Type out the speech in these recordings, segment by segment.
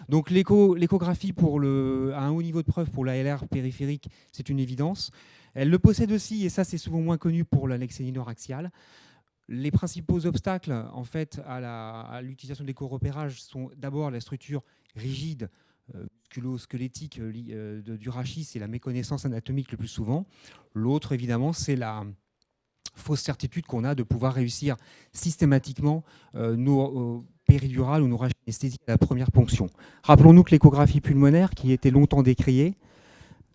Donc l'échographie à un haut niveau de preuve pour l'ALR périphérique, c'est une évidence. Elle le possède aussi, et ça c'est souvent moins connu pour l'annexénie axiale. Les principaux obstacles en fait, à l'utilisation de l'écho-repérage sont d'abord la structure rigide, musculo-squelettique du rachis, c'est la méconnaissance anatomique le plus souvent. L'autre, évidemment, c'est la fausse certitude qu'on a de pouvoir réussir systématiquement nos péridurales ou nos rachis anesthésiques à la première ponction. Rappelons-nous que l'échographie pulmonaire, qui était longtemps décriée,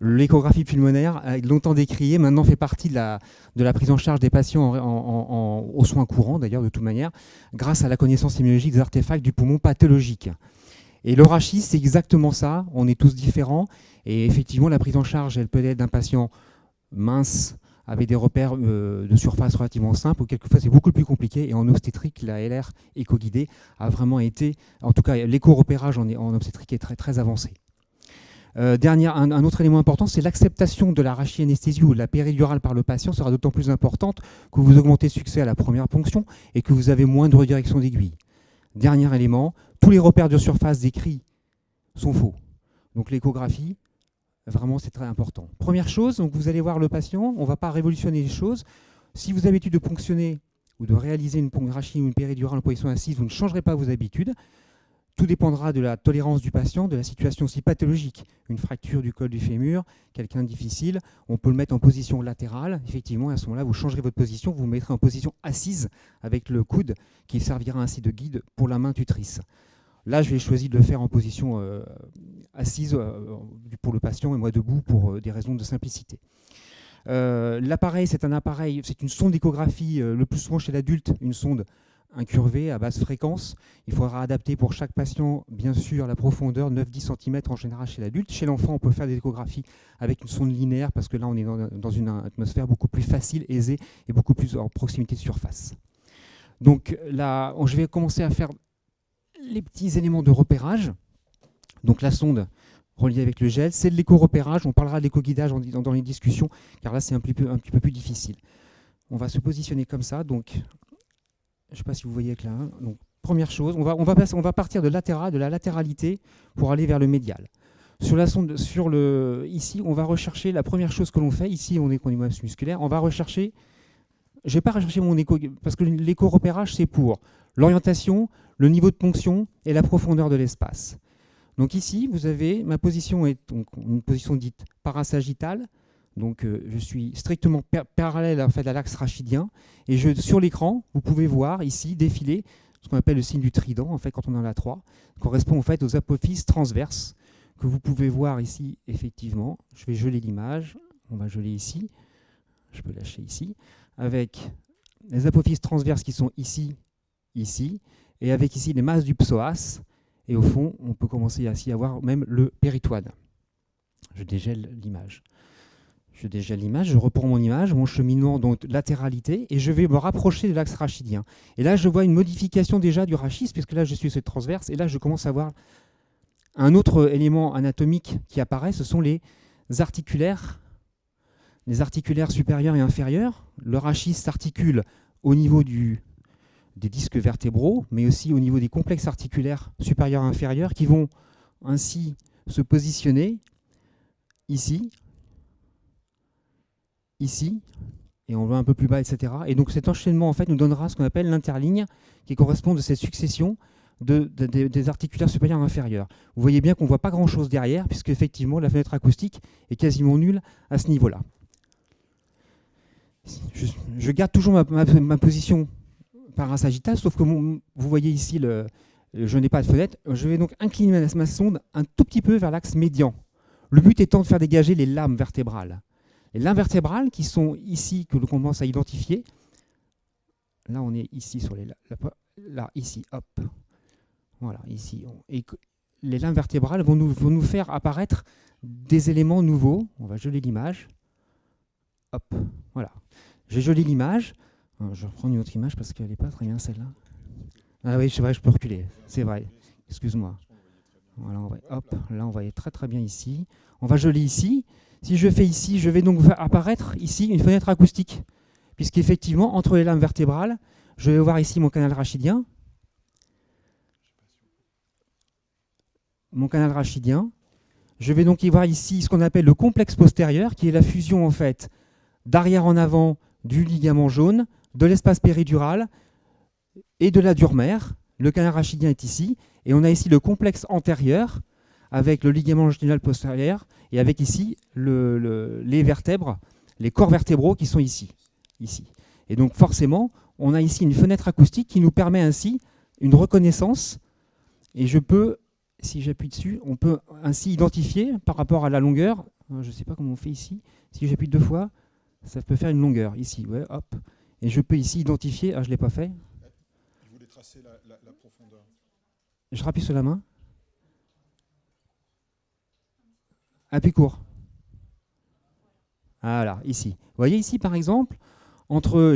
l'échographie pulmonaire, longtemps décriée, maintenant fait partie de la prise en charge des patients aux soins courants, d'ailleurs, de toute manière, grâce à la connaissance immunologique des artefacts du poumon pathologique. Et le rachis, c'est exactement ça. On est tous différents. Et effectivement, la prise en charge, elle peut être d'un patient mince, avec des repères de surface relativement simples, ou quelquefois c'est beaucoup plus compliqué. Et en obstétrique, la LR éco-guidée a vraiment été, en tout cas l'écho-repérage en obstétrique est très, très avancé. Un autre élément important, c'est l'acceptation de la rachianesthésie ou de la péridurale par le patient sera d'autant plus importante que vous augmentez le succès à la première ponction et que vous avez moins de redirection d'aiguille. Dernier élément, tous les repères de surface décrits sont faux. Donc l'échographie, vraiment, c'est très important. Première chose, donc vous allez voir le patient, on ne va pas révolutionner les choses. Si vous avez l'habitude de ponctionner ou de réaliser une rachie ou une péridurale en position assise, vous ne changerez pas vos habitudes. Tout dépendra de la tolérance du patient, de la situation aussi pathologique. Une fracture du col du fémur, quelqu'un de difficile, on peut le mettre en position latérale. Effectivement, à ce moment-là, vous changerez votre position, vous vous mettrez en position assise avec le coude qui servira ainsi de guide pour la main tutrice. Là, je vais choisir de le faire en position assise pour le patient et moi debout pour des raisons de simplicité. L'appareil, c'est une sonde d'échographie, le plus souvent chez l'adulte, une sonde incurvée à basse fréquence. Il faudra adapter pour chaque patient, bien sûr, la profondeur, 9-10 cm en général chez l'adulte. Chez l'enfant, on peut faire des échographies avec une sonde linéaire parce que là, on est dans une atmosphère beaucoup plus facile, aisée et beaucoup plus en proximité de surface. Donc là, je vais commencer à faire les petits éléments de repérage. Donc la sonde reliée avec le gel, c'est de l'écho-repérage. On parlera de l'écho-guidage dans les discussions, car là, c'est un petit peu plus difficile. On va se positionner comme ça. Donc, je ne sais pas si vous voyez avec là. Donc, première chose, on va partir de la latéralité pour aller vers le médial. Sur la sonde, ici, on va rechercher la première chose que l'on fait. Ici, on est masse musculaire. On va rechercher. Je ne vais pas rechercher mon écho, parce que l'écho-repérage, c'est pour l'orientation, le niveau de ponction et la profondeur de l'espace. Donc ici, vous avez, ma position est donc une position dite parasagittale. Donc je suis strictement parallèle en fait, à l'axe rachidien. Et sur l'écran, vous pouvez voir ici défiler ce qu'on appelle le signe du trident, en fait, quand on en a 3, correspond en fait aux apophyses transverses que vous pouvez voir ici, effectivement. Je vais geler l'image. On va geler ici. Je peux lâcher ici. Avec les apophyses transverses qui sont ici, ici, et avec ici les masses du psoas. Et au fond, on peut commencer ainsi à voir même le péritoine. Je dégèle l'image. Je reprends mon image, mon cheminement, donc latéralité, et je vais me rapprocher de l'axe rachidien. Et là, je vois une modification déjà du rachis, puisque là, je suis sur cette transverse, et là, je commence à voir un autre élément anatomique qui apparaît, ce sont les articulaires supérieurs et inférieurs. Le rachis s'articule au niveau des disques vertébraux, mais aussi au niveau des complexes articulaires supérieurs et inférieurs, qui vont ainsi se positionner ici, ici, et on va un peu plus bas, etc. Et donc cet enchaînement en fait, nous donnera ce qu'on appelle l'interligne, qui correspond de cette succession des articulaires supérieurs et inférieurs. Vous voyez bien qu'on ne voit pas grand-chose derrière, puisque effectivement la fenêtre acoustique est quasiment nulle à ce niveau-là. Je garde toujours ma position parasagittale, sauf que vous voyez ici, je n'ai pas de fenêtre. Je vais donc incliner ma sonde un tout petit peu vers l'axe médian. Le but étant de faire dégager les lames vertébrales. Les lames vertébrales qui sont ici, que l'on commence à identifier. Là, on est ici sur les là, ici, hop. Voilà, ici. Et les lames vertébrales vont nous faire apparaître des éléments nouveaux. On va geler l'image. Hop, voilà. J'ai gelé l'image. Je reprends une autre image parce qu'elle n'est pas très bien celle-là. Ah oui, c'est vrai, je peux reculer. C'est vrai. Excuse-moi. Voilà, hop, là on voyait très très bien ici. On va geler ici. Si je fais ici, je vais donc faire apparaître ici une fenêtre acoustique. Puisqu'effectivement, entre les lames vertébrales, je vais voir ici mon canal rachidien. mon canal rachidien. Je vais donc y voir ici ce qu'on appelle le complexe postérieur, qui est la fusion en fait d'arrière en avant du ligament jaune, de l'espace péridural et de la dure mère. Le canal rachidien est ici. Et on a ici le complexe antérieur avec le ligament longitudinal postérieur et avec ici les vertèbres, les corps vertébraux qui sont ici. Et donc forcément, on a ici une fenêtre acoustique qui nous permet ainsi une reconnaissance. Et je peux, si j'appuie dessus, on peut ainsi identifier par rapport à la longueur. Je ne sais pas comment on fait ici. Si j'appuie 2 fois, ça peut faire une longueur ici. Ouais, hop. Et je peux ici identifier. Ah, je ne l'ai pas fait. Il voulait tracer la profondeur. Je rappuie sur la main. Appui court. Voilà, ici. Vous voyez ici, par exemple,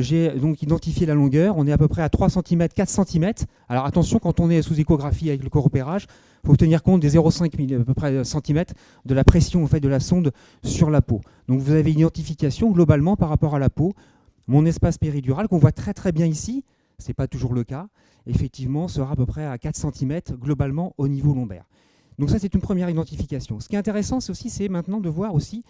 j'ai donc identifié la longueur, on est à peu près à 3 cm, 4 cm. Alors attention, quand on est sous échographie avec le coropérage, il faut tenir compte des 0,5 à peu près centimètres de la pression en fait, de la sonde sur la peau. Donc vous avez une identification globalement par rapport à la peau. Mon espace péridural, qu'on voit très très bien ici, ce n'est pas toujours le cas, effectivement sera à peu près à 4 cm globalement au niveau lombaire. Donc ça, c'est une première identification. Ce qui est intéressant, c'est maintenant de voir aussi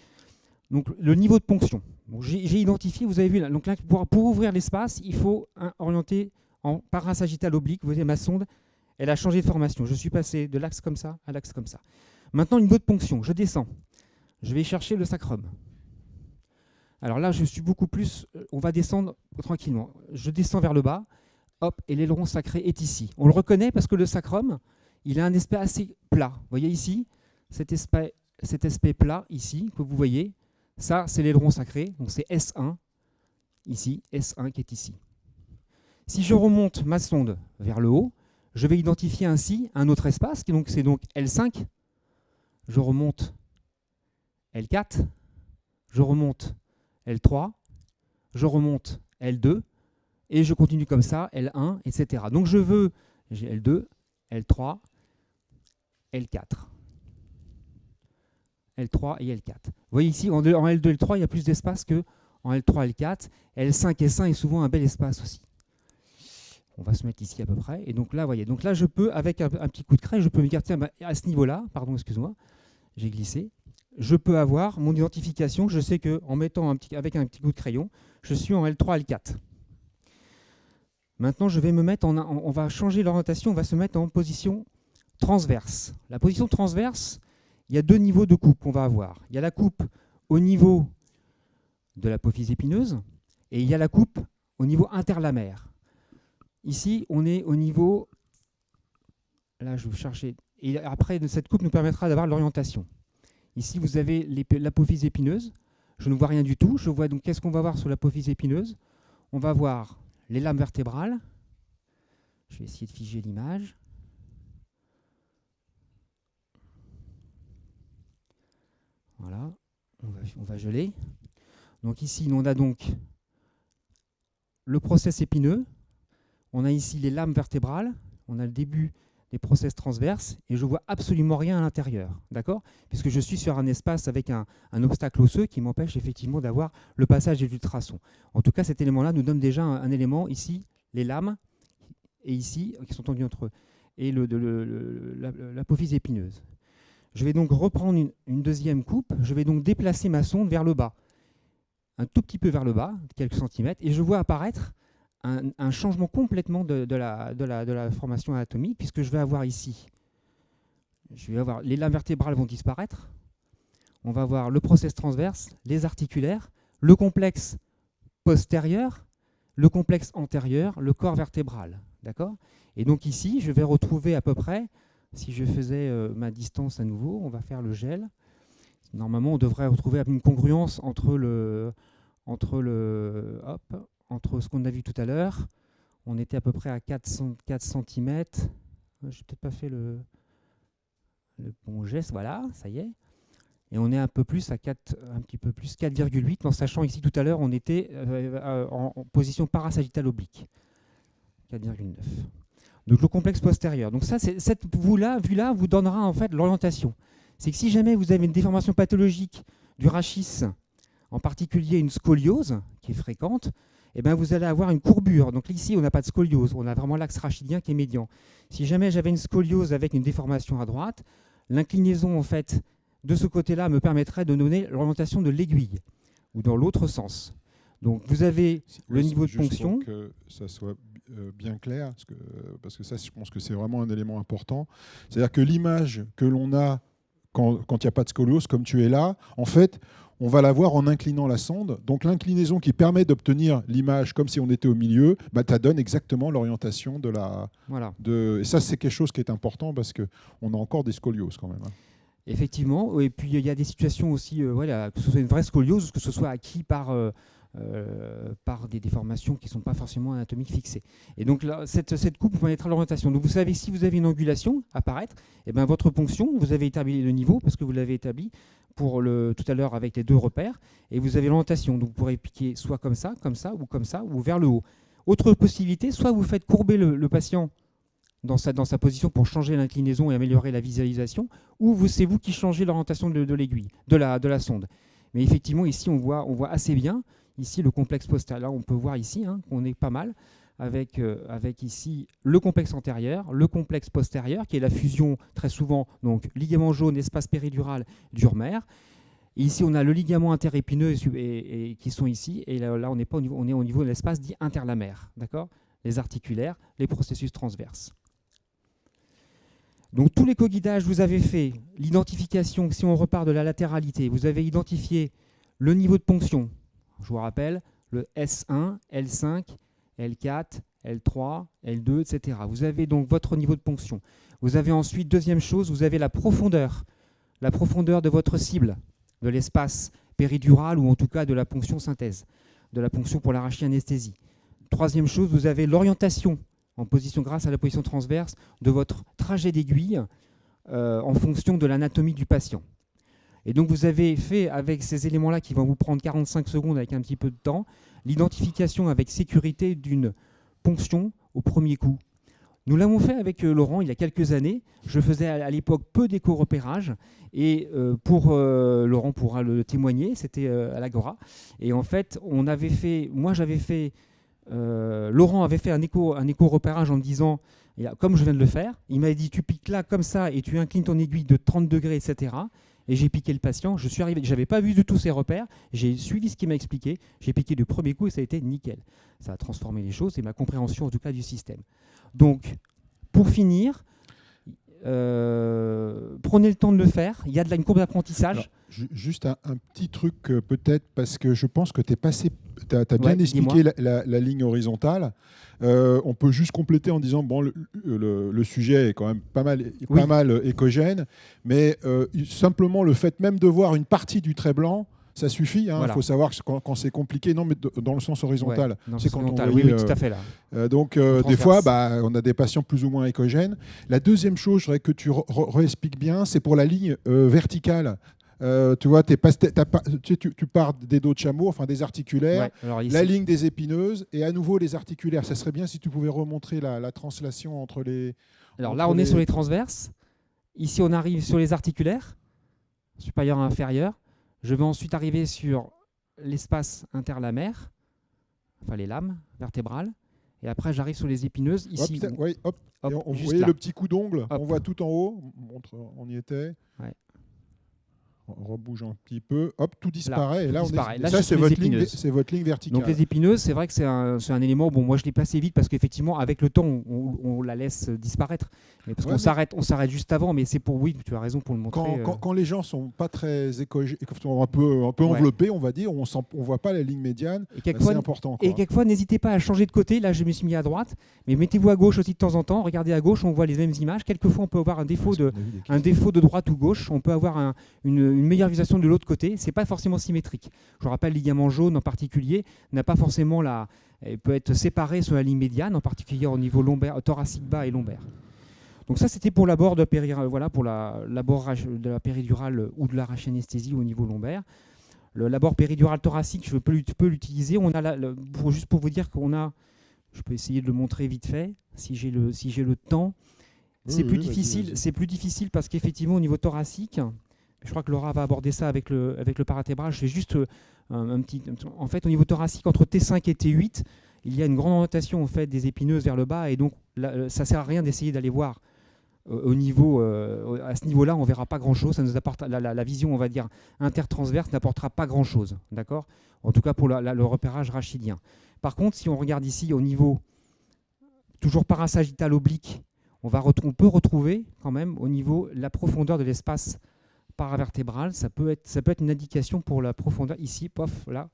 donc, le niveau de ponction. Bon, j'ai identifié, vous avez vu, là, donc là, pour ouvrir l'espace, il faut orienter en parasagittal oblique. Vous voyez, ma sonde, elle a changé de formation. Je suis passé de l'axe comme ça à l'axe comme ça. Maintenant, une niveau de ponction. Je descends. Je vais chercher le sacrum. Alors là, je suis beaucoup plus... On va descendre tranquillement. Je descends vers le bas. Hop, et l'aileron sacré est ici. On le reconnaît parce que le sacrum, il a un aspect assez plat. Vous voyez ici, cet aspect plat ici, que vous voyez, ça, c'est l'aileron sacré. Donc c'est S1, ici, S1 qui est ici. Si je remonte ma sonde vers le haut, je vais identifier ainsi un autre espace, c'est donc L5. Je remonte L4, je remonte L3, je remonte L2, et je continue comme ça, L1, etc. Donc je veux, j'ai L2, L3, L4. L3 et L4. Vous voyez ici, en L2 et L3, il y a plus d'espace qu'en L3 et L4. L5 et S1 est souvent un bel espace aussi. On va se mettre ici à peu près. Et donc là, voyez, donc là, je peux, avec un petit coup de craie, je peux me dire, tiens, à ce niveau-là, pardon, excuse-moi, j'ai glissé, je peux avoir mon identification. Je sais qu'en mettant avec un petit coup de crayon, je suis en L3, L4. Maintenant, je vais me mettre on va changer l'orientation, on va se mettre en position transverse. La position transverse, il y a 2 niveaux de coupe qu'on va avoir. Il y a la coupe au niveau de l'apophyse épineuse et il y a la coupe au niveau interlamaire. Ici, on est au niveau... Là, je vais chercher. Et après, cette coupe nous permettra d'avoir l'orientation. Ici, vous avez l'apophyse épineuse. Je ne vois rien du tout. Je vois donc qu'est-ce qu'on va voir sur l'apophyse épineuse. On va voir les lames vertébrales. Je vais essayer de figer l'image. Voilà, on va geler. Donc ici, on a donc le process épineux. On a ici les lames vertébrales. On a le début des process transverses et je vois absolument rien à l'intérieur, d'accord ? Puisque je suis sur un espace avec un obstacle osseux qui m'empêche effectivement d'avoir le passage des ultrasons. En tout cas, cet élément-là nous donne déjà un élément, ici, les lames, et ici, qui sont tendues entre eux, et l'apophyse épineuse. Je vais donc reprendre une deuxième coupe, je vais donc déplacer ma sonde vers le bas, un tout petit peu vers le bas, quelques centimètres, et je vois apparaître un changement complètement de la formation anatomique, puisque je vais avoir ici, les lames vertébrales vont disparaître, on va avoir le process transverse, les articulaires, le complexe postérieur, le complexe antérieur, le corps vertébral. D'accord ? Et donc ici, je vais retrouver à peu près, si je faisais ma distance à nouveau, on va faire le gel. Normalement, on devrait retrouver une congruence entre ce qu'on a vu tout à l'heure. On était à peu près à 4 cm. Je n'ai peut-être pas fait le bon geste. Voilà, ça y est. Et on est un peu plus à un petit peu plus 4,8, en sachant ici tout à l'heure, on était en position parasagittale oblique. 4,9. Donc le complexe postérieur. Donc ça, cette vue-là vous donnera en fait l'orientation. C'est que si jamais vous avez une déformation pathologique du rachis, en particulier une scoliose qui est fréquente, eh ben vous allez avoir une courbure. Donc ici, on n'a pas de scoliose, on a vraiment l'axe rachidien qui est médian. Si jamais j'avais une scoliose avec une déformation à droite, L'inclinaison en fait de ce côté-là me permettrait de donner l'orientation de l'aiguille ou dans l'autre sens. Donc vous avez le niveau de ponction. Pour que ça soit bien clair, parce que ça, je pense que c'est vraiment un élément important. C'est-à-dire que l'image que l'on a quand il n'y a pas de scoliose, comme tu es là, en fait, on va la voir en inclinant la sonde. Donc l'inclinaison qui permet d'obtenir l'image comme si on était au milieu, bah, ça donne exactement l'orientation de la... Voilà. Et ça, c'est quelque chose qui est important parce qu'on a encore des scolioses quand même. Effectivement. Et puis il y a des situations aussi, voilà, que ce soit une vraie scoliose, que ce soit acquis par des déformations qui ne sont pas forcément anatomiques fixées. Et donc là, cette coupe vous permettra l'orientation. Donc vous savez, si vous avez une angulation apparaître, et ben votre ponction, vous avez établi le niveau parce que vous l'avez établi pour tout à l'heure avec les 2 repères, et vous avez l'orientation. Donc vous pourrez piquer soit comme ça, ou vers le haut. Autre possibilité, soit vous faites courber le patient dans sa position pour changer l'inclinaison et améliorer la visualisation, ou c'est vous qui changez l'orientation de l'aiguille, de la sonde. Mais effectivement, ici, on voit assez bien. Ici, le complexe postérieur, là, on peut voir ici qu'on est pas mal, avec ici le complexe antérieur, le complexe postérieur, qui est la fusion très souvent, donc ligament jaune, espace péridural, d'Urmer. Et ici, on a le ligament interépineux et qui sont ici. Et là on n'est pas au niveau, on est au niveau de l'espace dit interlamaire, d'accord ? Les articulaires, les processus transverses. Donc tous les co-guidages, vous avez fait l'identification, si on repart de la latéralité, vous avez identifié le niveau de ponction. Je vous rappelle, le S1, L5, L4, L3, L2, etc. Vous avez donc votre niveau de ponction. Vous avez ensuite, deuxième chose, vous avez la profondeur de votre cible, de l'espace péridural ou en tout cas de la ponction synthèse, de la ponction pour l'arrachianesthésie. Troisième chose, vous avez l'orientation en position grâce à la position transverse de votre trajet d'aiguille en fonction de l'anatomie du patient. Et donc vous avez fait avec ces éléments-là qui vont vous prendre 45 secondes avec un petit peu de temps, l'identification avec sécurité d'une ponction au premier coup. Nous l'avons fait avec Laurent il y a quelques années. Je faisais à l'époque peu d'écho-repérage et Laurent pourra le témoigner, c'était à l'Agora. Et en fait, Laurent avait fait un écho-repérage en me disant, comme je viens de le faire, il m'avait dit tu piques là comme ça et tu inclines ton aiguille de 30 degrés, etc. Et j'ai piqué le patient, je suis arrivé, je n'avais pas vu du tout ses repères, j'ai suivi ce qu'il m'a expliqué, j'ai piqué du premier coup et ça a été nickel. Ça a transformé les choses et ma compréhension en tout cas du système. Donc, pour finir, prenez le temps de le faire, il y a une courbe d'apprentissage. Alors, juste un petit truc peut-être, parce que je pense que tu as bien expliqué la ligne horizontale. On peut juste compléter en disant bon, le sujet est quand même pas mal écogène, mais simplement le fait même de voir une partie du trait blanc, ça suffit. Il faut savoir que quand c'est compliqué, non, mais dans le sens horizontal. C'est quand on voit, oui, tout à fait là. Donc, des fois, on a des patients plus ou moins écogènes. La deuxième chose, je voudrais que tu réexpliques bien, c'est pour la ligne verticale. Tu vois, tu pars des dos de chameau, enfin des articulaires, la ligne des épineuses et à nouveau les articulaires. Ça serait bien si tu pouvais remontrer la translation entre les... Alors là, on est sur les transverses. Ici, on arrive sur les articulaires, supérieur et inférieur. Je vais ensuite arriver sur l'espace interlamaire, enfin les lames vertébrales. Et après, j'arrive sur les épineuses. Ici, hop. Vous voyez le petit coup d'ongle, on voit tout en haut. On y était. Ouais. On rebouge un petit peu, hop, tout disparaît. Là, et là, ça, c'est votre ligne verticale. Donc les épineuses, c'est vrai que c'est un élément. Bon, moi, je l'ai placé vite parce qu'effectivement, avec le temps, on la laisse disparaître. Mais parce qu'on s'arrête juste avant. Mais c'est pour, oui, tu as raison pour le montrer. Quand les gens sont pas très écogènes, un peu enveloppés, on va dire, on voit pas la ligne médiane. C'est important. Et quelquefois, n'hésitez pas à changer de côté. Là, je me suis mis à droite, mais mettez-vous à gauche aussi de temps en temps. Regardez à gauche, on voit les mêmes images. Quelquefois, on peut avoir un défaut de droite ou gauche. On peut avoir une meilleure visualisation de l'autre côté, c'est pas forcément symétrique. Je vous rappelle, le ligament jaune en particulier n'a pas forcément peut être séparé sur la ligne médiane, en particulier au niveau lombaire, thoracique bas et lombaire. Donc ça, c'était pour l'abord de la péridurale ou de l'arrachianesthésie au niveau lombaire. L'abord péridural thoracique, je peux l'utiliser. On a juste pour vous dire qu'on a, je peux essayer de le montrer vite fait, si j'ai le temps. C'est plus difficile parce qu'effectivement au niveau thoracique, je crois que Laura va aborder ça avec le paratébrage. Je fais juste en fait, au niveau thoracique, entre T5 et T8, il y a une grande orientation en fait, des épineuses vers le bas. Et donc, ça ne sert à rien d'essayer d'aller voir à ce niveau-là, on ne verra pas grand-chose. Ça nous apporte la vision, on va dire, intertransverse n'apportera pas grand-chose, d'accord ? En tout cas pour le repérage rachidien. Par contre, si on regarde ici au niveau, toujours parasagittal oblique, on peut retrouver quand même au niveau la profondeur de l'espace paravertébral. Ça peut être une indication pour la profondeur. Ici, pof, là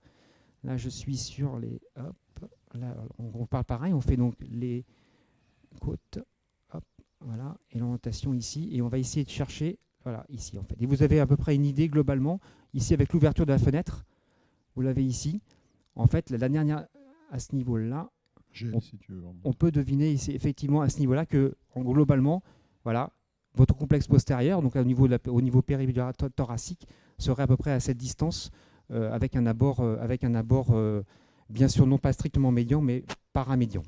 je suis sur les... Hop, là, on parle pareil, on fait donc les côtes, hop, voilà, et l'orientation ici, et on va essayer de chercher, voilà, ici en fait. Et vous avez à peu près une idée globalement, ici avec l'ouverture de la fenêtre, vous l'avez ici. En fait, la dernière, à ce niveau-là, on peut deviner ici, effectivement à ce niveau-là que, globalement, voilà, votre complexe postérieur, donc au niveau périmédial thoracique, serait à peu près à cette distance, avec un abord, bien sûr non pas strictement médian, mais paramédian.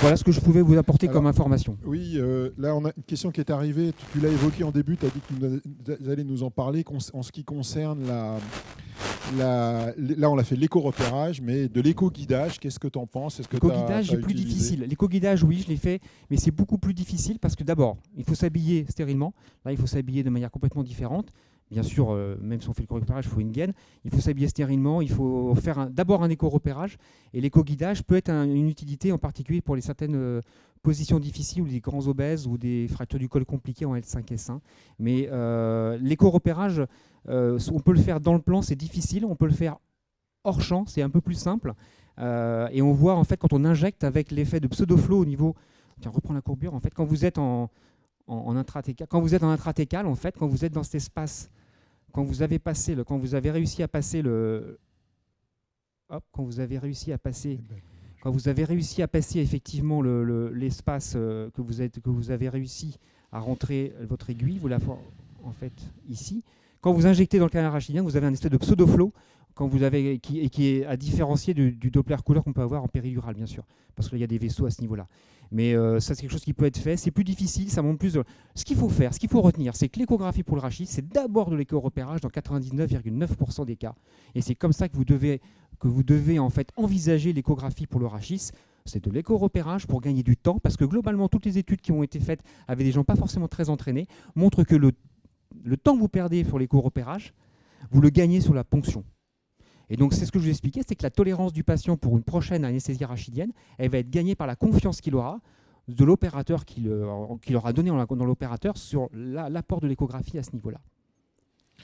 Voilà ce que je pouvais vous apporter comme information. Oui, là on a une question qui est arrivée, tu l'as évoqué en début, tu as dit que vous allez nous en parler en ce qui concerne là on a fait l'éco-repérage, mais de l'éco-guidage, qu'est-ce que tu en penses ? L'éco-guidage est plus difficile. L'éco-guidage, oui, je l'ai fait, mais c'est beaucoup plus difficile parce que d'abord, il faut s'habiller stérilement. Là, il faut s'habiller de manière complètement différente. Bien sûr, même si on fait le repérage, il faut une gaine. Il faut s'habiller stérilement, il faut faire d'abord un éco-repérage. Et l'éco-guidage peut être une utilité en particulier pour les certaines positions difficiles ou des grands obèses ou des fractures du col compliquées en L5-S1. Mais l'éco-repérage, on peut le faire dans le plan, c'est difficile. On peut le faire hors champ, c'est un peu plus simple. Et on voit en fait quand on injecte avec l'effet de pseudo-flow au niveau... Tiens, reprends la courbure. En fait, quand vous êtes en intratécal, en fait, quand vous êtes dans cet espace, quand vous avez réussi à passer effectivement l'espace que vous avez réussi à rentrer votre aiguille, vous la en fait ici. Quand vous injectez dans le canal rachidien, vous avez un espèce de pseudo-flow qui est à différencier du Doppler couleur qu'on peut avoir en péridural, bien sûr, parce qu'il y a des vaisseaux à ce niveau-là. Mais ça, c'est quelque chose qui peut être fait. C'est plus difficile, ça montre plus. Ce qu'il faut faire, ce qu'il faut retenir, c'est que l'échographie pour le rachis, c'est d'abord de l'écho-repérage dans 99,9% des cas. Et c'est comme ça que vous devez en fait envisager l'échographie pour le rachis. C'est de l'écho-repérage pour gagner du temps, parce que globalement, toutes les études qui ont été faites avec des gens pas forcément très entraînés montrent que le temps que vous perdez sur l'écho-repérage, vous le gagnez sur la ponction. Et donc, c'est ce que je vous expliquais, c'est que la tolérance du patient pour une prochaine anesthésie rachidienne, elle va être gagnée par la confiance qu'il aura de l'opérateur qu'il aura donné dans l'opérateur sur l'apport de l'échographie à ce niveau-là.